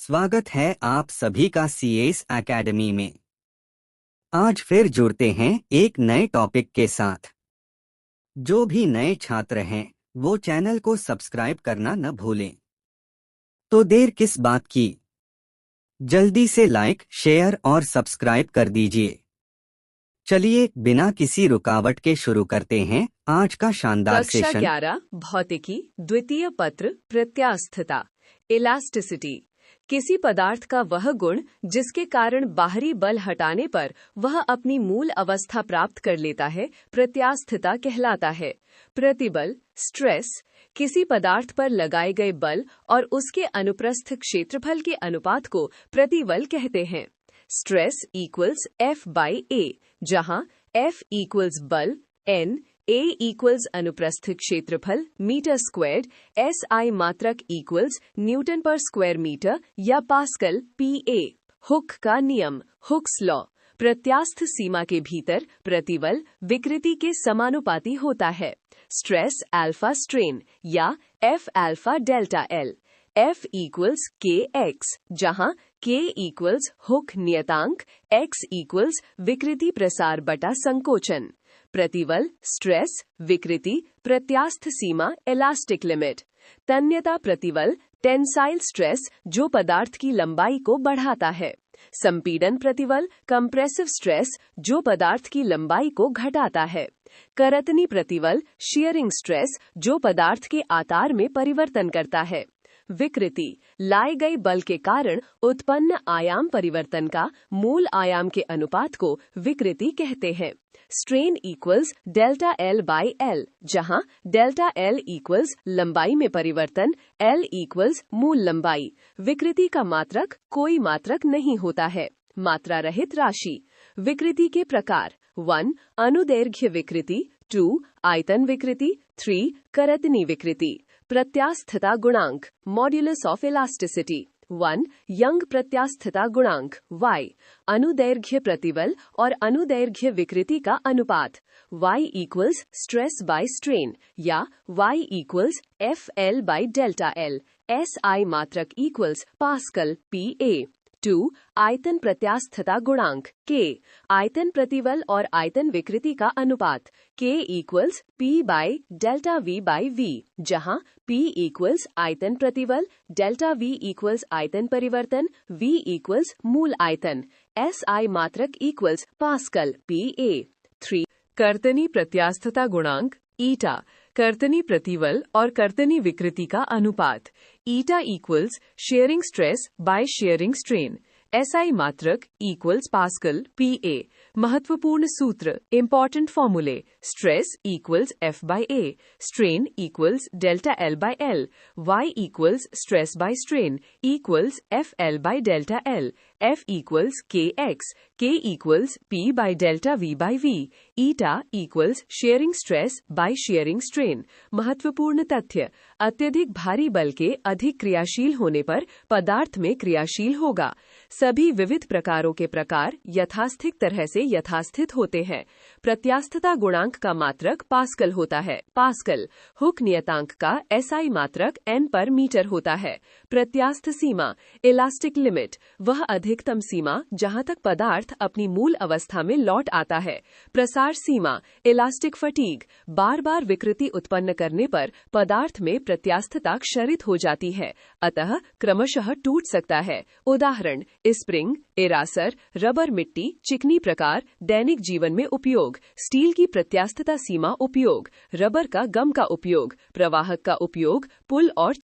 स्वागत है आप सभी का सीएस एकेडमी में। आज फिर जुड़ते हैं एक नए टॉपिक के साथ। जो भी नए छात्र हैं वो चैनल को सब्सक्राइब करना न भूलें। तो देर किस बात की, जल्दी से लाइक, शेयर और सब्सक्राइब कर दीजिए। चलिए बिना किसी रुकावट के शुरू करते हैं आज का शानदार कक्षा सेशन। 11 भौतिकी द्वितीय पत्र प्रत्यास्थता इलास्टिसिटी। किसी पदार्थ का वह गुण जिसके कारण बाहरी बल हटाने पर वह अपनी मूल अवस्था प्राप्त कर लेता है प्रत्यास्थता कहलाता है। प्रतिबल स्ट्रेस किसी पदार्थ पर लगाए गए बल और उसके अनुप्रस्थ क्षेत्रफल के अनुपात को प्रतिबल कहते हैं। स्ट्रेस इक्वल्स F/A, जहां F इक्वल्स बल, N, A इक्वल्स अनुप्रस्थ क्षेत्रफल मीटर स्क्वायर्ड, SI मात्रक इक्वल्स न्यूटन पर स्क्वायर मीटर या पास्कल PA। हुक का नियम, हुक्स लॉ। प्रत्यास्थ सीमा के भीतर प्रतिबल विकृति के समानुपाती होता है। स्ट्रेस अल्फा स्ट्रेन या F alpha delta L। F equals KX, जहां K इक्वल्स हुक नियतांक, X इक्वल्स विकृति प्रसार बटा संकोचन। प्रतिबल स्ट्रेस विकृति प्रत्यास्थ सीमा इलास्टिक लिमिट। तन्यता प्रतिबल टेंसाइल स्ट्रेस जो पदार्थ की लंबाई को बढ़ाता है। संपीड़न प्रतिबल कंप्रेसिव स्ट्रेस जो पदार्थ की लंबाई को घटाता है। करतनी प्रतिबल शियरिंग स्ट्रेस जो पदार्थ के आकार में परिवर्तन करता है। विकृति लाए गए बल के कारण उत्पन्न आयाम परिवर्तन का मूल आयाम के अनुपात को विकृति कहते हैं। स्ट्रेन इक्वल्स डेल्टा L/L, जहां डेल्टा L इक्वल्स लंबाई में परिवर्तन, L इक्वल्स मूल लंबाई। विकृति का मात्रक कोई मात्रक नहीं होता है। मात्रा रहित राशि। विकृति के प्रकार 1 अनुदैर्घ्य विकृति, 2 आयतन विकृति, 3 करतनी विकृति। प्रत्यास्थता गुणांक मॉड्यूलस ऑफ इलास्टिसिटी 1 यंग प्रत्यास्थता गुणांक Y। अनुदैर्घ्य प्रतिबल और अनुदैर्घ्य विकृति का अनुपात Y equals stress by strain या Y इक्वल्स FL/डेल्टा L। SI मात्रक इक्वल्स पास्कल PA। 2 आयतन प्रत्यास्थता गुणांक K। आयतन प्रतिबल और आयतन विकृति का अनुपात K इक्वल्स P/डेल्टा V/V, जहां P इक्वल्स आयतन प्रतिबल, डेल्टा V इक्वल्स आयतन परिवर्तन, V इक्वल्स मूल आयतन। SI मात्रक इक्वल्स पास्कल PA। 3 कर्तनी प्रत्यास्थता गुणांक ईटा। कर्तनी प्रतिबल और कर्तनी विकृति का अनुपात eta equals shearing stress by shearing strain. SI मात्रक इक्वल्स पास्कल PA। महत्वपूर्ण सूत्र इम्पॉर्टेंट फॉर्मूले stress equals F/A, strain equals delta L/L, Y equals stress by strain equals FL/डेल्टा L, F equals KX, K equals P/डेल्टा V/V, eta equals shearing stress by shearing strain. महत्वपूर्ण तथ्य अत्यधिक भारी बल के अधिक क्रियाशील होने पर पदार्थ में क्रियाशील होगा। सभी विविध प्रकारों के प्रकार यथास्थित तरह से यथास्थित होते हैं। प्रत्यास्थता गुणांक का मात्रक पास्कल होता है। पास्कल हुक नियतांक का SI मात्रक N पर मीटर होता है। प्रत्यास्थ सीमा इलास्टिक लिमिट वह अधिकतम सीमा जहां तक पदार्थ अपनी मूल अवस्था में लौट आता है। प्रसार सीमा इलास्टिक फटीग बार बार विकृति उत्पन्न करने पर पदार्थ में प्रत्यास्थता क्षरित हो जाती है, अतः क्रमशः टूट सकता है। उदाहरण स्प्रिंग, एरासर, रबर, मिट्टी, चिकनी प्रकार, दैनिक जीवन में उपयोग, स्टील की प्रत्यास्थता सीमा उपयोग, रबर का गम का उपयोग, प्रवाहक का उपयोग, पुल और